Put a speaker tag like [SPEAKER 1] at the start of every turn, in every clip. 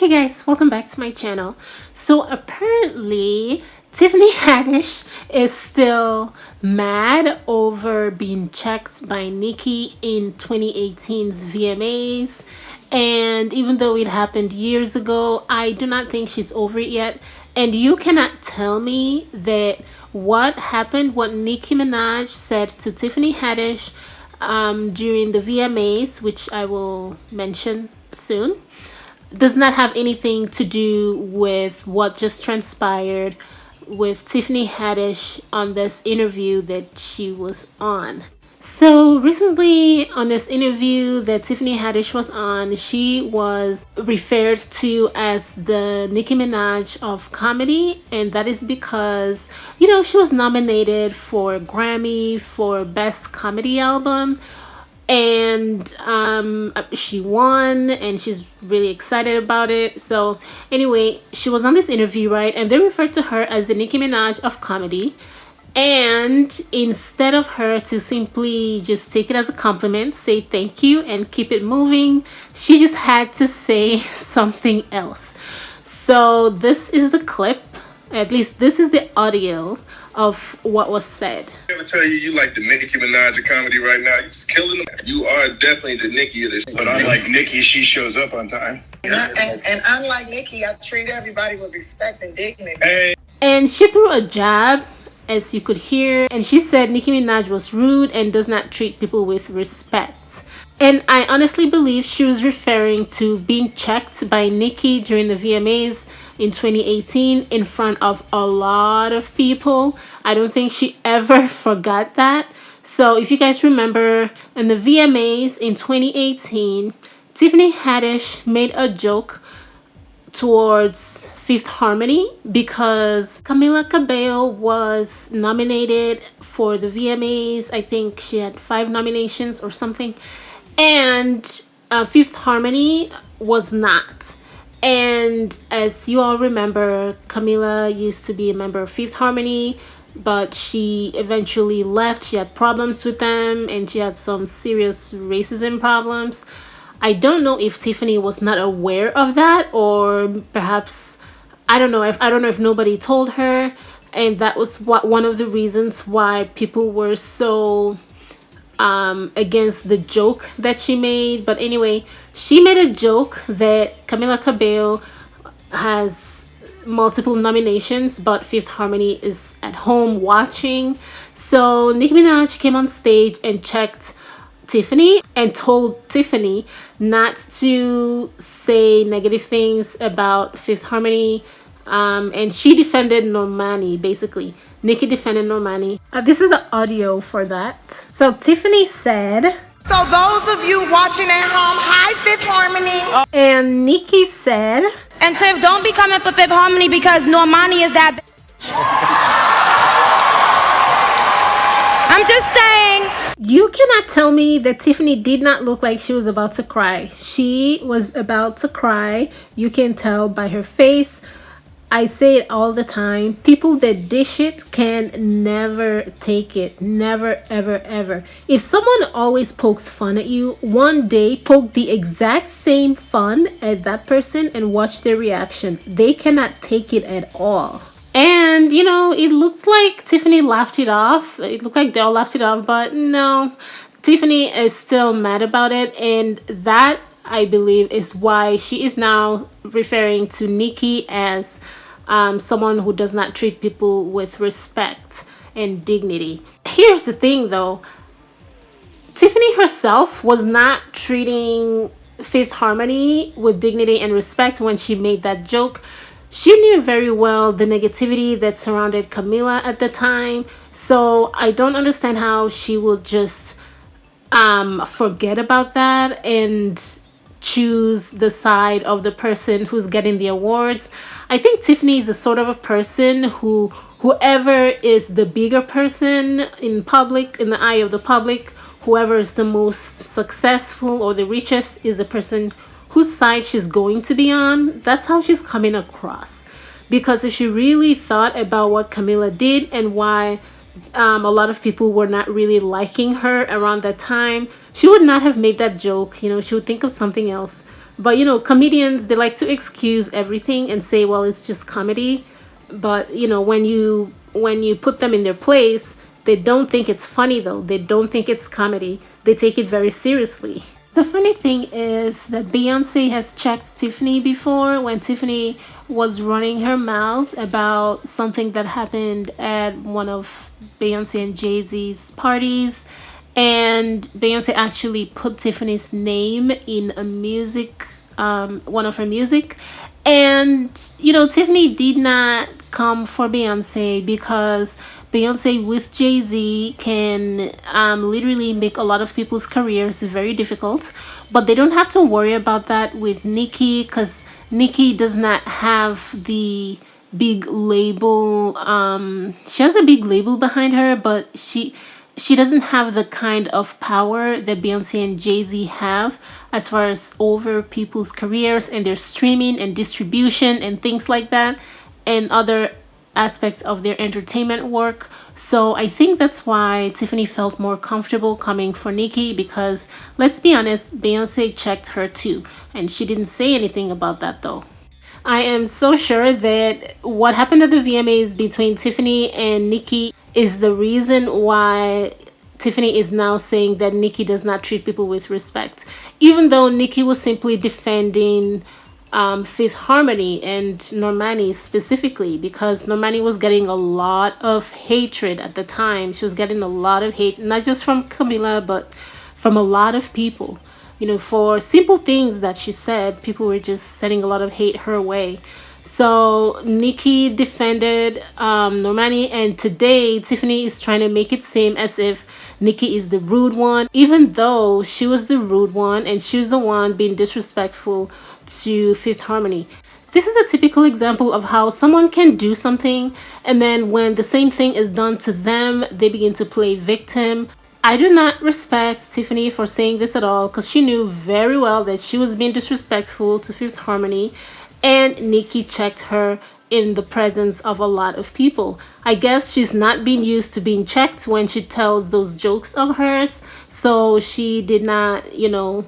[SPEAKER 1] Hey guys, welcome back to my channel. So apparently Tiffany Haddish is still mad over being checked by Nicki in 2018's VMAs, and even though it happened years ago, I do not think she's over it yet. And you cannot tell me that what happened, what Nicki Minaj said to Tiffany Haddish during the VMAs, which I will mention soon, does not have anything to do with what just transpired with Tiffany Haddish on this interview that she was on. So recently on this interview that Tiffany Haddish was on, she was referred to as the Nicki Minaj of comedy, and that is because, you know, she was nominated for a Grammy for Best Comedy Album, and she won, and she's really excited about it. So anyway, she was on this interview, right, and they referred to her as the Nicki Minaj of comedy. And instead of her to simply just take it as a compliment, say thank you and keep it moving, she just had to say something else. So this is the clip, at least this is the audio of what was said.
[SPEAKER 2] I ever tell you like the Nicki Minaj of comedy right now? You're just killing them. You are definitely the Nicki of this.
[SPEAKER 3] But unlike Nicki, she shows up on time.
[SPEAKER 4] And unlike Nicki, I treat everybody with respect and dignity.
[SPEAKER 2] Hey.
[SPEAKER 1] And she threw a jab, as you could hear, and she said Nicki Minaj was rude and does not treat people with respect. And I honestly believe she was referring to being checked by Nicki during the VMAs in 2018 in front of a lot of people. I don't think she ever forgot that. So if you guys remember, in the VMAs in 2018, Tiffany Haddish made a joke towards Fifth Harmony because Camila Cabello was nominated for the VMAs. I think she had 5 nominations or something, and Fifth Harmony was not. And as you all remember, Camila used to be a member of Fifth Harmony, but she eventually left. She had problems with them, and she had some serious racism problems. I don't know if Tiffany was not aware of that, or perhaps I don't know if nobody told her, and that was one of the reasons why people were so against the joke that she made. But anyway, she made a joke that Camila Cabello has multiple nominations, but Fifth Harmony is at home watching. So Nicki Minaj came on stage and checked Tiffany and told Tiffany not to say negative things about Fifth Harmony, and she defended Normani. Basically, Nicki defended Normani. This is the audio for that. So Tiffany said,
[SPEAKER 4] So those of you watching at home, hi Fifth Harmony.
[SPEAKER 1] and Nicki said,
[SPEAKER 5] And Tiff, don't be coming for Fifth Harmony because Normani is that bitch. I'm just saying.
[SPEAKER 1] you cannot tell me that Tiffany did not look like she was about to cry. She was about to cry. You can tell by her face. I say it all the time. People that dish it can never take it. Never, ever, ever. If someone always pokes fun at you, one day poke the exact same fun at that person and watch their reaction. They cannot take it at all. And, you know, it looked like Tiffany laughed it off. It looked like they all laughed it off, but no. Tiffany is still mad about it, and that, I believe, is why she is now referring to Nicki as someone who does not treat people with respect and dignity. Here's the thing, though. Tiffany herself was not treating Fifth Harmony with dignity and respect when she made that joke. She knew very well the negativity that surrounded Camila at the time, so I don't understand how she would just forget about that and choose the side of the person who's getting the awards. I think Tiffany is the sort of a person who, whoever is the bigger person in public, in the eye of the public, whoever is the most successful or the richest is the person whose side she's going to be on. That's how she's coming across. Because if she really thought about what Camila did and why a lot of people were not really liking her around that time, she would not have made that joke. You know, she would think of something else. But you know, comedians, they like to excuse everything and say, well, it's just comedy. But you know, when you put them in their place, they don't think it's funny though. They don't think it's comedy. They take it very seriously. The funny thing is that Beyonce has checked Tiffany before when Tiffany was running her mouth about something that happened at one of Beyonce and Jay-Z's parties. And Beyonce actually put Tiffany's name in a music, one of her music. And, you know, Tiffany did not come for Beyonce because Beyonce with Jay-Z can literally make a lot of people's careers very difficult. But they don't have to worry about that with Nicki because Nicki does not have the big label. She has a big label behind her, but she doesn't have the kind of power that Beyonce and Jay-Z have as far as over people's careers and their streaming and distribution and things like that and other aspects of their entertainment work. So I think that's why Tiffany felt more comfortable coming for Nicki because let's be honest, Beyonce checked her too and she didn't say anything about that though. I am so sure that what happened at the VMAs between Tiffany and Nicki is the reason why Tiffany is now saying that Nicki does not treat people with respect. Even though Nicki was simply defending Fifth Harmony and Normani specifically because Normani was getting a lot of hatred at the time. She was getting a lot of hate, not just from Camila, but from a lot of people. You know, for simple things that she said, people were just sending a lot of hate her way. So Nicki defended Normani, and today Tiffany is trying to make it seem as if Nicki is the rude one, even though she was the rude one and she was the one being disrespectful to Fifth Harmony. This is a typical example of how someone can do something and then when the same thing is done to them, they begin to play victim. I do not respect Tiffany for saying this at all because she knew very well that she was being disrespectful to Fifth Harmony and Nicki checked her in the presence of a lot of people. I guess she's not been used to being checked when she tells those jokes of hers, so she did not, you know,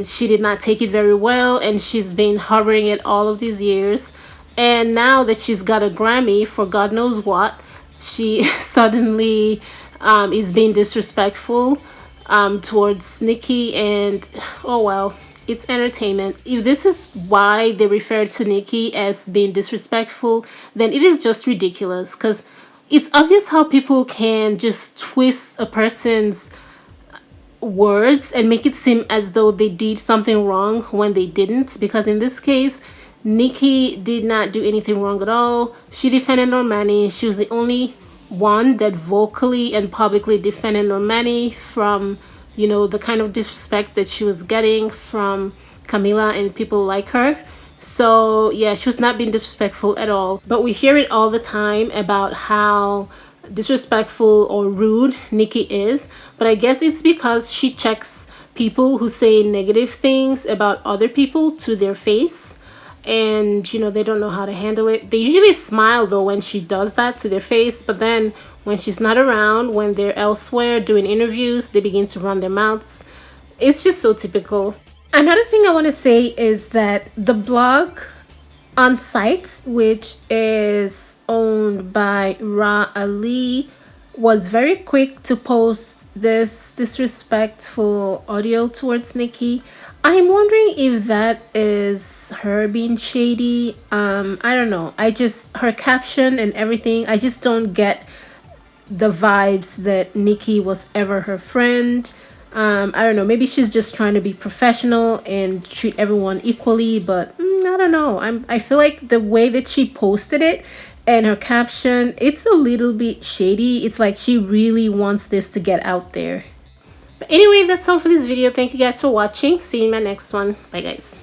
[SPEAKER 1] she did not take it very well and she's been harboring it all of these years. And now that she's got a Grammy for God knows what, she suddenly is being disrespectful towards Nicki and oh well, it's entertainment. If this is why they refer to Nicki as being disrespectful, then it is just ridiculous because it's obvious how people can just twist a person's words and make it seem as though they did something wrong when they didn't, because in this case Nicki did not do anything wrong at all. She defended Normani. She was the only one that vocally and publicly defended Normani from, you know, the kind of disrespect that she was getting from Camila and people like her. So yeah, she was not being disrespectful at all, but we hear it all the time about how disrespectful or rude Nicki is, but I guess it's because she checks people who say negative things about other people to their face, and you know, they don't know how to handle it. They usually smile though when she does that to their face, but then when she's not around, when they're elsewhere doing interviews, they begin to run their mouths. It's just so typical. Another thing I want to say is that the blog on site, which is owned by RAH, was very quick to post this disrespectful audio towards Nicki. I'm wondering if that is her being shady. I don't know. Her caption and everything, I just don't get the vibes that Nicki was ever her friend. I don't know. Maybe she's just trying to be professional and treat everyone equally, but I don't know. I feel like the way that she posted it and her caption, it's a little bit shady. It's like she really wants this to get out there. But anyway, that's all for this video. Thank you guys for watching. See you in my next one. Bye guys.